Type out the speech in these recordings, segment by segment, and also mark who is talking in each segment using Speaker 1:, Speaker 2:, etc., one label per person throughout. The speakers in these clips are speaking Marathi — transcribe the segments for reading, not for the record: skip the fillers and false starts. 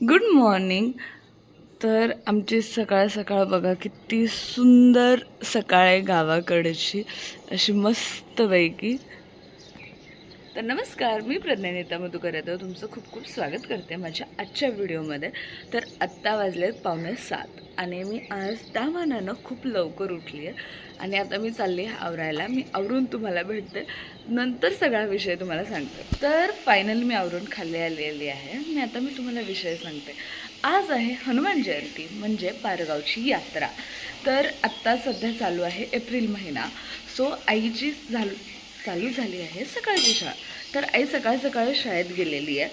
Speaker 1: Good morning. तर आमची सकाळ सकाळ बघा किती सुंदर सकाळ आहे गावाकडची, अशी मस्तपैकी. तर नमस्कार, मी प्रज्ञानिता मधुकर यादव तुमचं खूप खूप स्वागत करते माझ्या आजच्या व्हिडिओमध्ये. तर आत्ता वाजलेत 6:45 आणि मी आज त्या मानानं खूप लवकर उठली आहे आणि आता मी चालली आहे आवरायला. मी आवरून तुम्हाला भेटते, नंतर सगळा विषय तुम्हाला सांगते. तर फायनल मी आवरून खाली आलेली आहे. मी तुम्हाला विषय सांगते. आज आहे हनुमान जयंती, म्हणजे पारगावची यात्रा. तर आत्ता सध्या चालू आहे एप्रिल महिना. सो आईची चालू झाली आहे सकाळची शाळा. तर आई सकाळ सकाळी शाळेत गेलेली आहे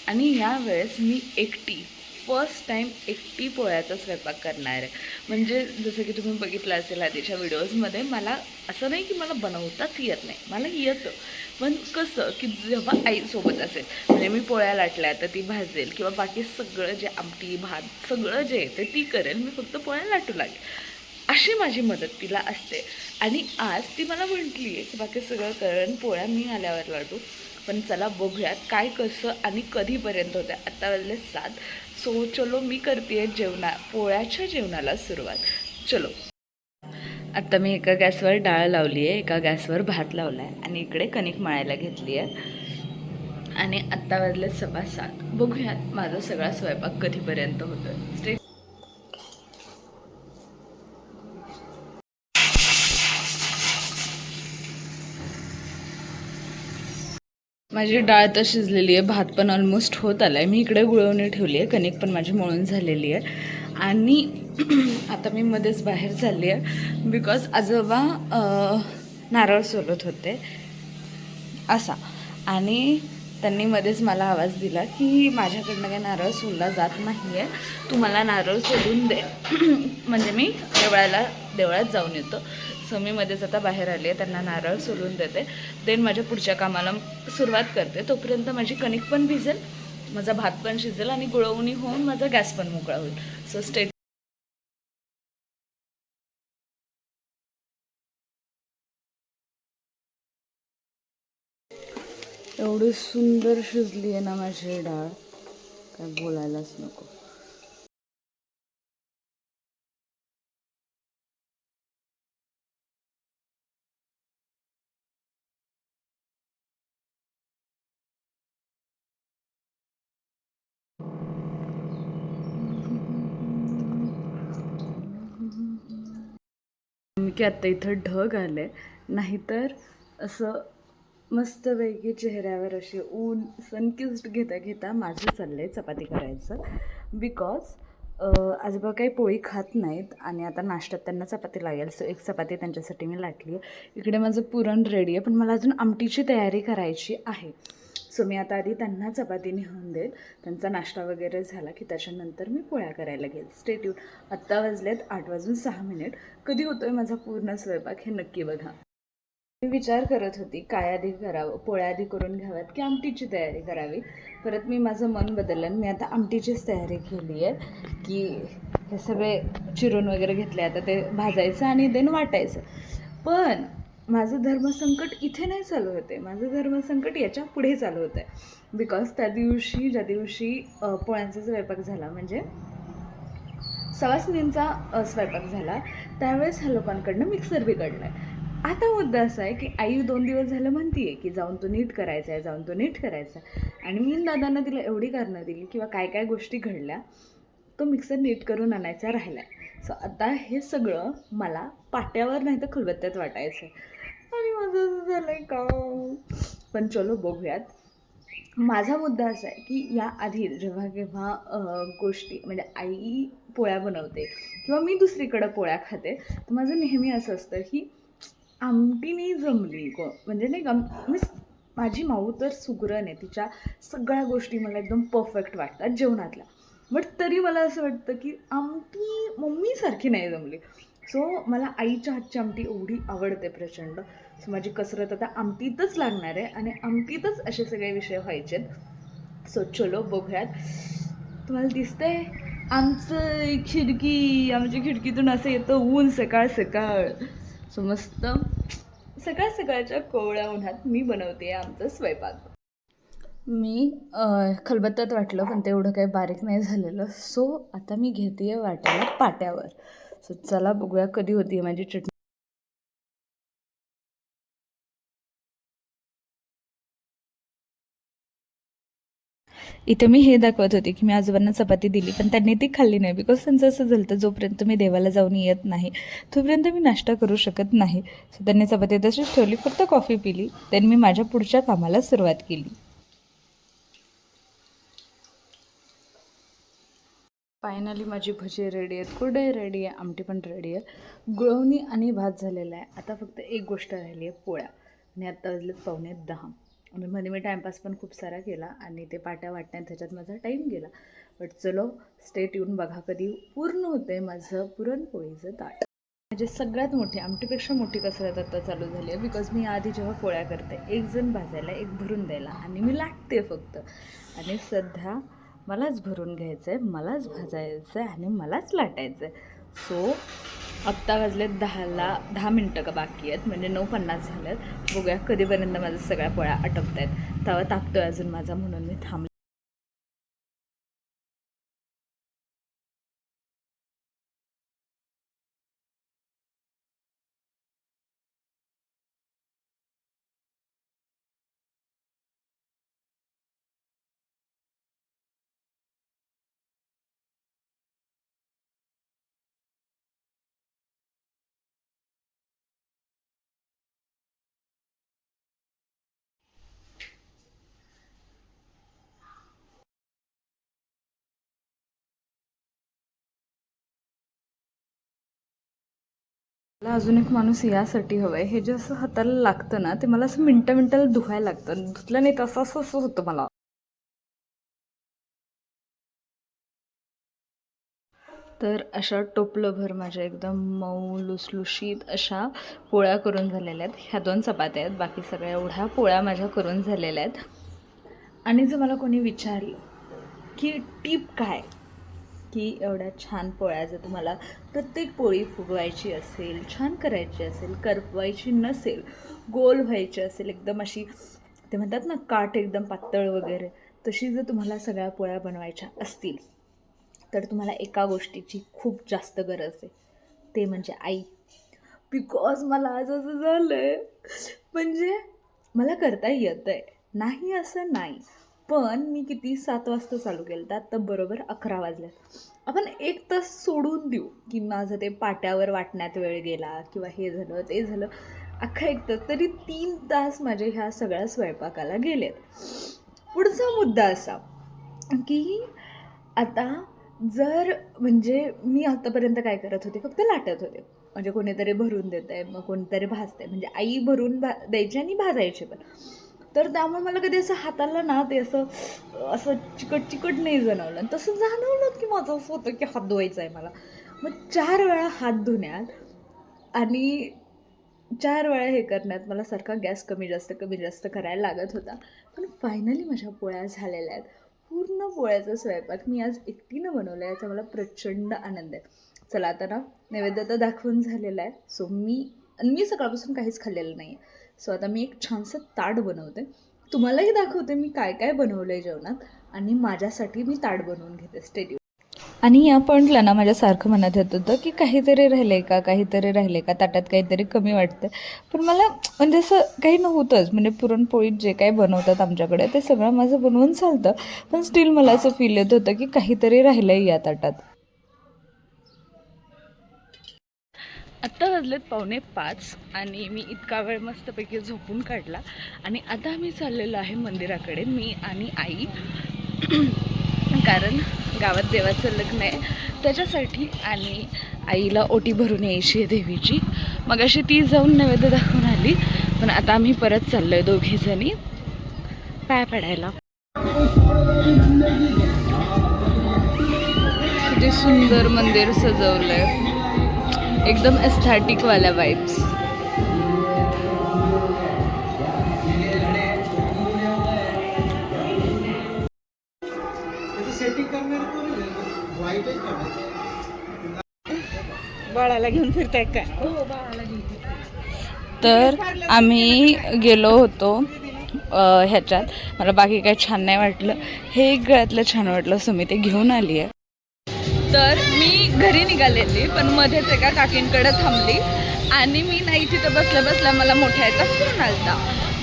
Speaker 1: आणि ह्यावेळेस मी एकटी फर्स्ट टाईम एकटी पोळ्याचा स्वयंपाक करणार आहे. म्हणजे जसं की तुम्ही बघितलं असेल आधीच्या व्हिडिओजमध्ये, मला असं नाही की मला बनवताच येत नाही, मला येतं. पण कसं की जेव्हा आईसोबत असेल, म्हणजे मी पोळ्या लाटल्या तर ती भाजेल किंवा बाकी सगळं जे आमटी भात सगळं जे येते ती करेल, मी फक्त पोळ्या लाटू लागेल, अशी माझी मदत तिला असते. आणि आज ती मला म्हटली आहे की बाकी सगळं करण पोळ्या मी आल्यावर लाटू. पण चला बघूयात काय कसं आणि कधीपर्यंत होतं. आत्ता वाजले 7. सो चलो मी करते आहे पोळ्याच्या जेवणाला सुरुवात. चलो. आत्ता मी एका गॅसवर डाळ लावली आहे, एका गॅसवर भात लावला आहे आणि इकडे कणिक मळायला घेतली आहे. आणि आत्ता वाजले 6:15. बघूयात माझा सगळा स्वयंपाक कधीपर्यंत होतो. माझी डाळ तर शिजलेली आहे, भात पण ऑलमोस्ट होत आला आहे. मी इकडे गुळवणी ठेवली आहे, कणिक पण माझी मळून झालेली आहे. आणि आता मी मध्येच बाहेर चालली आहे बिकॉज आजोबा नारळ सोलत होते असा. आणि त्यांनी मध्येच मला आवाज दिला की माझ्याकडनं काही नारळ सोलला जात नाही आहे, तू मला नारळ सोलून दे म्हणजे मी देवळात जाऊन येतो. सो मी मध्येच आता बाहेर आली आहे, त्यांना नारळ सोलून देते, देन माझ्या पुढच्या कामाला सुरुवात करते. तोपर्यंत माझी कणिक पण भिजेल, माझा भात पण शिजेल आणि गुळवणी होऊन माझा गॅस पण मोकळा होईल. So stay. एवढी सुंदर शिजली आहे ना माझी डाळ, काय बोलायलाच नको. की आत्ता इथं ढग आले, नाहीतर असं मस्तपैकी चेहऱ्यावर असे ऊन सनकिस्ट घेता घेता माझं चाललं आहे चपाती करायचं. बिकॉज आजोबा काही पोळी खात नाहीत आणि आता नाश्त्यात त्यांना चपाती लागेल. सो एक चपाती त्यांच्यासाठी मी लाटली आहे. इकडे माझं पुरण रेडी आहे, पण मला अजून आमटीची तयारी करायची आहे. सो मी आता आधी त्यांना चपाती नेऊन देईल, त्यांचा नाश्ता वगैरे झाला की त्याच्यानंतर मी पोळ्या करायला घेईल. Stay tune. आत्ता वाजलेत 8:06. कधी होतो आहे माझा पूर्ण स्वयंपाक हे नक्की बघा. मी विचार करत होती काय आधी करावं, पोळ्या आधी करून घ्याव्यात की आमटीची तयारी करावी. परत मी माझं मन बदललं आणि मी आता आमटीचीच तयारी केली आहे की हे सगळे चिरून वगैरे घेतले, आता ते भाजायचं आणि देन वाटायचं. पण माझं धर्मसंकट इथे नाही चालू होते, माझं धर्मसंकट याच्या पुढे चालू होतं आहे. बिकॉज त्या दिवशी ज्या दिवशी पोळ्यांचा स्वयंपाक झाला, म्हणजे सवासणींचा स्वयंपाक झाला, त्यावेळेस ह्या लोकांकडनं मिक्सर बिघडला आहे. आता मुद्दा असा आहे की आई 2 दिवस झालं म्हणते आहे की जाऊन तो नीट करायचा आहे, जाऊन तो नीट करायचा आहे. आणि मी दादांना तिला एवढी कारणं दिली किंवा काय काय गोष्टी घडल्या, तो मिक्सर नीट करून आणायचा राहिला आहे. सो आता हे सगळं मला पाट्यावर नाही तर खलबत्त्यात वाटायचं आहे आणि माझं असं झालं आहे का. पण चलो बघूयात. माझा मुद्दा असा आहे की याआधी जेव्हा केव्हा गोष्टी म्हणजे आई पोळ्या बनवते किंवा मी दुसरीकडं पोळ्या खाते, तर माझं नेहमी असं असतं की आमटी नाही जमली म्हणजे नाही का. माझी माऊ तर सुगरण आहे, तिच्या सगळ्या गोष्टी मला एकदम परफेक्ट वाटतात जेवणातल्या. बट तरी मला असं वाटतं की आमटी मम्मीसारखी नाही जमली. सो मला आईच्या हातची आमटी एवढी आवडते प्रचंड. सो माझी कसरत आता आमटीतच लागणार आहे आणि आमटीतच असे सगळे विषय व्हायचेत. सो चलो बघूयात. तुम्हाला दिसतंय आमची खिडकीतून असं येतं ऊन सकाळ सकाळ. सो मस्त सकाळ सकाळच्या कोवळ्या उन्हात मी बनवते आमचा स्वयंपाक. मी खलबत्त्यात वाटलं पण ते एवढं काही बारीक नाही झालेलं. सो आता मी घेते वाटायला पाट्यावर. सो चला बघूया कधी होती माझी चटणी. इथे मी हे दाखवत होते की मी आजोबांना चपाती दिली पण त्यांनी ती खाल्ली नाही. बिकॉज त्यांचं असं झालं तर जोपर्यंत मी देवाला जाऊन येत नाही तोपर्यंत मी नाश्ता करू शकत नाही. सो त्यांनी चपाती तशीच ठेवली, फक्त कॉफी पिली. देन मी माझ्या पुढच्या कामाला सुरुवात केली. फायनली माझी भजी रेडी आहेत, कुरडई रेडी आहे, आमटी पण रेडी आहे, गुळवणी आणि भात झालेला आहे. आता फक्त एक गोष्ट राहिली आहे, पोळ्या. आणि आत्ता वाजलेत 9:45 आणि मध्ये मी टाईमपास पण खूप सारा केला आणि ते पाट्या वाटण्यात त्याच्यात माझा टाईम गेला. बट चलो स्टेट येऊन बघा कधी पूर्ण होते माझं पुरणपोळीचं ताट. म्हणजे सगळ्यात मोठी, आमटीपेक्षा मोठी कसरत आता चालू झाली आहे. बिकॉज मी आधी जेव्हा पोळ्या करते, एक जण भाजायला, एक भरून द्यायला आणि मी लाटते फक्त. आणि सध्या मलाच भरून घ्यायचं आहे, मलाच भाजायचं आहे आणि मलाच लाटायचं आहे. सो आत्ता वाजलेत 10 मिनटं का बाकी आहेत, म्हणजे 9:50 झाल्यात. बघूया कधीपर्यंत माझ्या सगळ्या पोळ्या आटपत आहेत. तवा तापतोय अजून माझा, म्हणून मी थांबले. मला अजून एक माणूस यासाठी हवं आहे. हे जे असं हाताला लागतं ना, ते मला असं मिनटाला धुवायला लागतं. धुतलं नाही तसं असं असं होतं मला. तर अशा टोपलंभर माझ्या एकदम मऊ लुसलुशीत अशा पोळ्या करून झालेल्या आहेत. ह्या 2 चपात्या आहेत, बाकी सगळ्या एवढ्या पोळ्या माझ्या करून झालेल्या आहेत. आणि जर मला कोणी विचारलं की टीप काय, की एवढ्या छान पोळ्या जर तुम्हाला प्रत्येक पोळी फुगवायची असेल, छान करायची असेल, करपवायची नसेल, गोल व्हायची असेल, एकदम अशी ते म्हणतात ना काठ एकदम पातळ वगैरे, तशी जर तुम्हाला सगळ्या पोळ्या बनवायच्या असतील तर तुम्हाला एका गोष्टीची खूप जास्त गरज आहे, ते म्हणजे आई. बिकॉज मला आज असं झालं आहे, म्हणजे मला करता येतं आहे, नाही असं नाही, पण मी किती 7 वाजता चालू केलं तर आत्ता बरोबर 11 वाजल्यात. आपण 1 तास सोडून देऊ की माझं ते पाट्यावर वाटण्यात वेळ गेला किंवा हे झालं ते झालं, अख्खा 1 तास, तरी 3 तास माझे ह्या सगळ्या स्वयंपाकाला गेलेत. पुढचा मुद्दा असा की आता जर म्हणजे मी आत्तापर्यंत काय करत होते, फक्त लाटत होते. म्हणजे कोणीतरी भरून देत आहे, मग कोणीतरी भाजतं आहे, म्हणजे आई भरून द्यायची आणि भाजायची पण. तर त्यामुळे मला कधी असं हाताला ना ते असं असं चिकट चिकट नाही जाणवलं. आणि तसं जाणवलं की माझं असं होतं की हात धुवायचा आहे मला. मग 4 वेळा हात धुण्यात आणि 4 वेळा हे करण्यात मला सारखा गॅस कमी जास्त करायला लागत होता. पण फायनली माझ्या पोळ्या झालेल्या आहेत. पूर्ण पोळ्याचा स्वयंपाक मी आज एकटीनं बनवला आहे, याचा मला प्रचंड आनंद आहे. चला आता ना नैवेद्य तर दाखवून झालेला आहे. सो मी सकाळपासून काहीच खाल्लेलं नाही आहे. सो आता मी एक छानसं ताट बनवते, तुम्हालाही दाखवते मी काय काय बनवलं आहे जेवणात, आणि माझ्यासाठी मी ताट बनवून घेते. स्टेट. आणि या पॉईंटला ना माझ्यासारखं मनात येत होतं की काहीतरी राहिलं आहे का, काहीतरी राहिलं आहे का, ताटात काहीतरी कमी वाटतं. पण मला म्हणजे असं काही नव्हतंच. म्हणजे पुरणपोळीत जे काही बनवतात आमच्याकडे ते सगळं माझं बनवून चालतं, पण स्टील मला असं फील येत होतं की काहीतरी राहिलं आहे या ताटात. आत्ता वाजलेत 4:45 आणि मी इतका वेळ मस्तपैकी झोपून काढला. आणि आता आम्ही चाललेलो आहे मंदिराकडे, मी आणि आई. कारण गावात देवाचं लग्न आहे त्याच्यासाठी, आणि आईला ओटी भरून यायची आहे देवीची. मग अशी ती जाऊन नैवेद्य दाखवून आली. पण आता आम्ही परत चाललो आहे दोघीजणी पाय पडायला. किती सुंदर मंदिर सजवलं आहे, एकदम एस्थेटिकवाल्या वाइब्स. बाळाला घेऊन फिरताय काय? तर आम्ही गेलो होतो ह्याच्यात. मला बाकी काही छान नाही वाटलं. हे एक गळ्यातलं छान वाटलं, सो मी ते घेऊन आली आहे. तर मी घरी निघालेली, पण मध्येच एका काकींकडे थांबली आणि मी नाही तिथं बसल्या बसल्या मला मोठ्याचा फोन आलता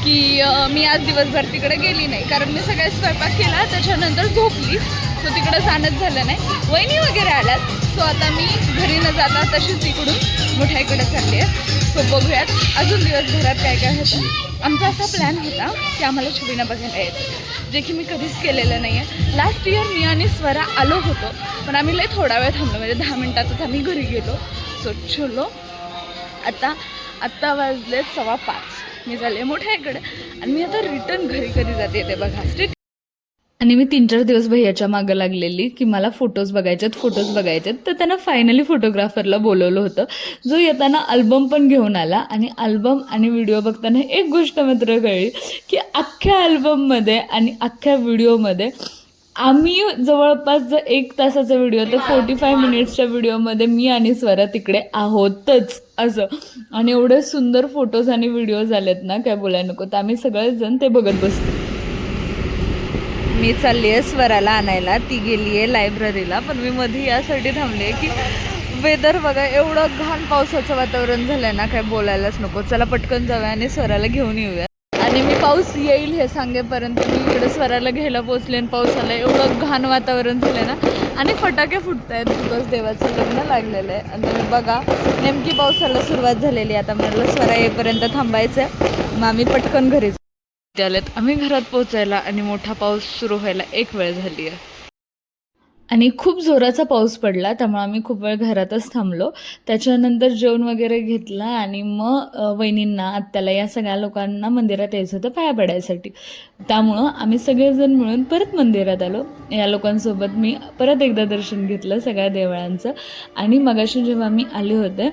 Speaker 1: की मी आज दिवसभर तिकडे गेली नाही, कारण मी सगळ्या स्वयंपाक केला, त्याच्यानंतर झोपली, सो तिकडं जाणंच झालं नाही. वहिनी वगैरे आल्यात, सो आता मी घरी न जाता तशीच इकडून मोठ्याकडे चालली आहे. सो बघूयात अजून दिवसभरात काय काय होतं. आमचा असा प्लॅन होता की आम्हाला छबिना बघायला यायचं, जे की मी कधीच केलेलं नाही आहे. लास्ट इयर मी आणि स्वरा आलो होतो, पण आम्ही लय थोडा वेळ थांबलो, म्हणजे 10 मिनिटातच आम्ही घरी गेलो. सो चलो आत्ता वाजले 5:15. मी झाले मोठ्याकडे आणि मी आता रिटर्न घरी कधी जाते ते बघा. आणि मी 3-4 दिवस भैयाच्या मागं लागलेली की मला फोटोज बघायचेत. तर त्यांना फायनली फोटोग्राफरला बोलवलं होतं, जो येताना अल्बम पण घेऊन आला. आणि अल्बम आणि व्हिडिओ बघताना एक गोष्ट मात्र कळली की अख्ख्या अल्बममध्ये आणि अख्ख्या व्हिडिओमध्ये आम्ही जवळपास जर 1 तासाचा व्हिडिओ तर 45 मिनिट्सच्या व्हिडिओमध्ये मी आणि स्वरा तिकडे आहोतच असं. आणि एवढे सुंदर फोटोज आणि व्हिडिओज आलेत ना, काय बोलायला नको. तर आम्ही सगळेजण ते बघत बसतो. मी चालली आहे स्वराला आणायला, ती गेली आहे लायब्ररीला. पण मी मध्ये यासाठी थांबली आहे की वेदर बघा, एवढं घाण पावसाचं वातावरण झालं ना, काय बोलायलाच नको. चला पटकन जाऊया आणि स्वराला घेऊन येऊया. आणि मी पाऊस येईल हे सांगेपर्यंत मी इकडे स्वराला घ्यायला पोचले आणि पाऊस आला. एवढं घाण वातावरण झालं ना, आणि फटाके फुटत आहेत बिकॉज देवाचं लग्न लागलेलं आहे. आणि तुम्ही बघा नेमकी पावसाला सुरुवात झालेली. आता म्हटलं स्वरा येईपर्यंत थांबायचं आहे, मग आम्ही पटकन घरी आलेत. आम्ही घरात पोचायला आणि मोठा पाऊस सुरू व्हायला 1 वेळ झाली आहे. आणि खूप जोराचा पाऊस पडला, त्यामुळे आम्ही खूप वेळ घरातच थांबलो. त्याच्यानंतर जेवण वगैरे घेतला आणि मग वहिनींना, आत्याला, या सगळ्या लोकांना मंदिरात यायचं होतं पाया पडायसाठी. त्यामुळं आम्ही सगळेजण मिळून परत मंदिरात आलो. या लोकांसोबत मी परत एकदा दर्शन घेतलं सगळ्या देवळांचं. आणि मगाशी जेव्हा मी आले होते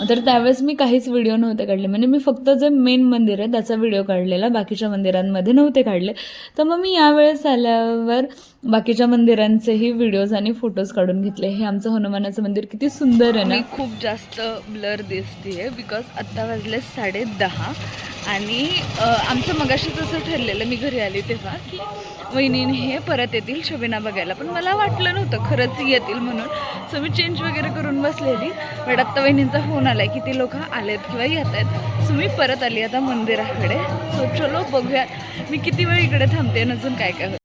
Speaker 1: तर त्यावेळेस मी काहीच व्हिडिओ नव्हते काढले, म्हणजे मी फक्त जे मेन मंदिर आहे त्याचा व्हिडिओ काढलेला, बाकीच्या मंदिरांमध्ये नव्हते काढले. तर मग मी यावेळेस आल्यावर बाकीच्या मंदिरांचेही व्हिडिओज आणि फोटोज काढून घेतले. हे आमचं हनुमानाचं मंदिर किती सुंदर आहे ना. खूप जास्त ब्लर दिसते बिकॉज आत्ता वाजले 10:30. आणि आमचं मगाशीच असं ठरलेलं मी घरी आली तेव्हा की वहिनीने हे परत येतील छबिना बघायला, पण मला वाटलं नव्हतं खरंच येतील म्हणून. सो मी चेंज वगैरे करून बसलेली, बट आत्ता वहिनींचा फोन आला आहे की ते लोक आलेत किंवा येत आहेत. सो मी परत आली आता मंदिराकडे. सो चलो बघूया मी किती वेळ इकडे थांबते आणि अजून काय काय होतं.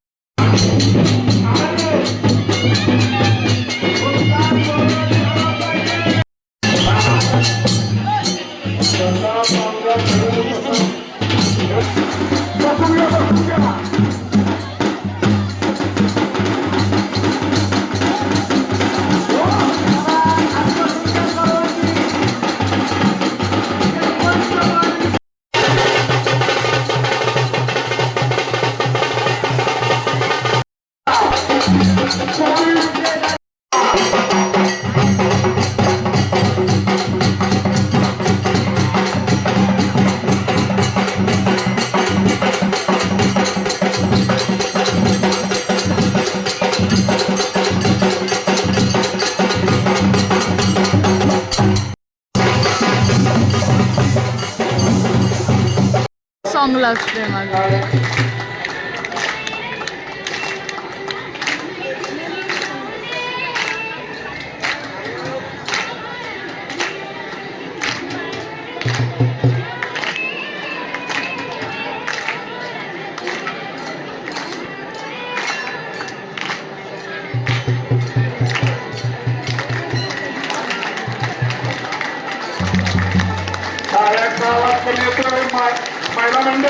Speaker 1: सॉन्ग लागते माझं.
Speaker 2: महिला मंडळ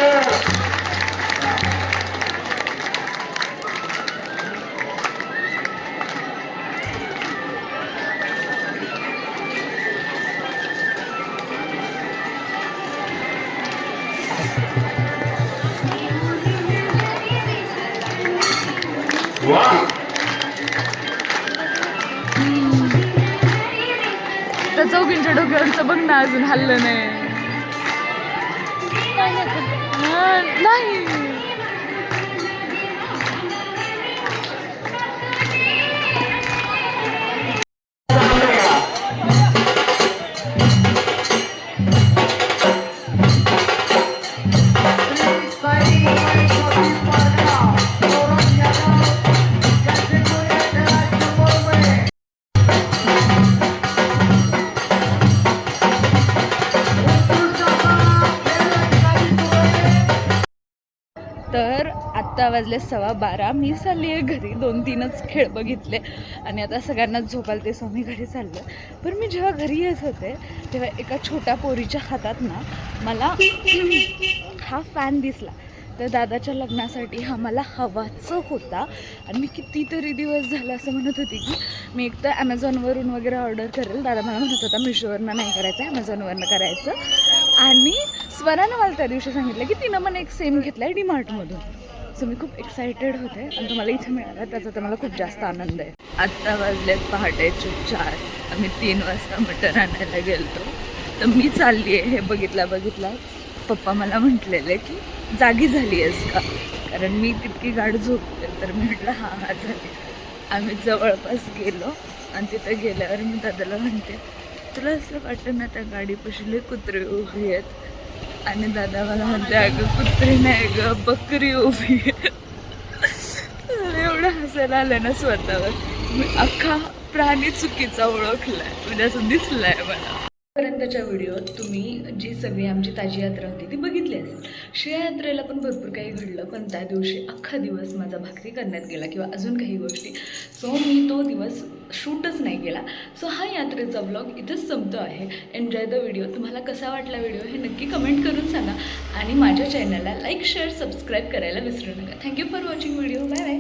Speaker 1: त्या चौघींच्या डोक्यावरचं बघ ना, अजून हल्लं नाही. नाही तर आत्ता वाजले 12:15. मी चालली आहे घरी. 2-3च खेळ बघितले आणि आता सगळ्यांनाच झोपालते, सो मी घरी चालले. पण मी जेव्हा घरी येत होते तेव्हा एका छोट्या पोरीच्या हातात ना मला हा फॅन दिसला. तर दादाच्या लग्नासाठी हा मला हवाचं होता आणि मी कितीतरी दिवस झालं असं म्हणत होती की मी एक तर ॲमेझॉनवरून वगैरे ऑर्डर करेल. दादा मला म्हणत होता मिशोवरनं नाही करायचं, ॲमेझॉनवरनं करायचं. आणि स्वरानं मला त्या दिवशी सांगितलं की तिनं मला एक सेम घेतला आहे डीमार्टमधून. सो मी खूप एक्सायटेड होते आणि तुम्हाला इथे मिळाला त्याचा तर मला खूप जास्त आनंद आहे. आत्ता वाजलेत पहाटेचे 4. आम्ही 3 वाजता मटण आणायला गेलो. तर मी चालली आहे हे बघितला पप्पा मला म्हटलेले की जागी झाली आहेस का, कारण मी तितकी गाढ झोपते. तर मी म्हटलं हां झाली. आम्ही जवळपास गेलो आणि तिथं गेल्यावर मी दादाला म्हणते तुला असं वाटतं ना त्या गाडीपाशी लय कुत्रे उभी आहेत. आणि दादा मला म्हणते अगं कुत्री नाही ग बकरी उभी आहे. एवढं हसायला आलं ना स्वतःवर. मी अख्खा प्राणी चुकीचा ओळखलाय, म्हणजे असं दिसलाय मला. पर्यंतच्या व्हिडिओत तुम्ही जी सगळी आमची ताजी यात्रा होती ती बघितली असेल. शिया यात्रेला पण भरपूर काही घडलं, पण त्या दिवशी अख्खा दिवस माझा भाकरी करण्यात गेला किंवा अजून काही गोष्टी. सो मी तो दिवस शूटच नाही केला. सो हा यात्रेचा व्लॉग इथंच संपतो आहे. Enjoy the video. तुम्हाला कसा वाटला व्हिडिओ हे नक्की कमेंट करून सांगा आणि माझ्या चॅनलला लाईक शेअर सबस्क्राईब करायला विसरू नका. Thank you for watching video. Bye bye.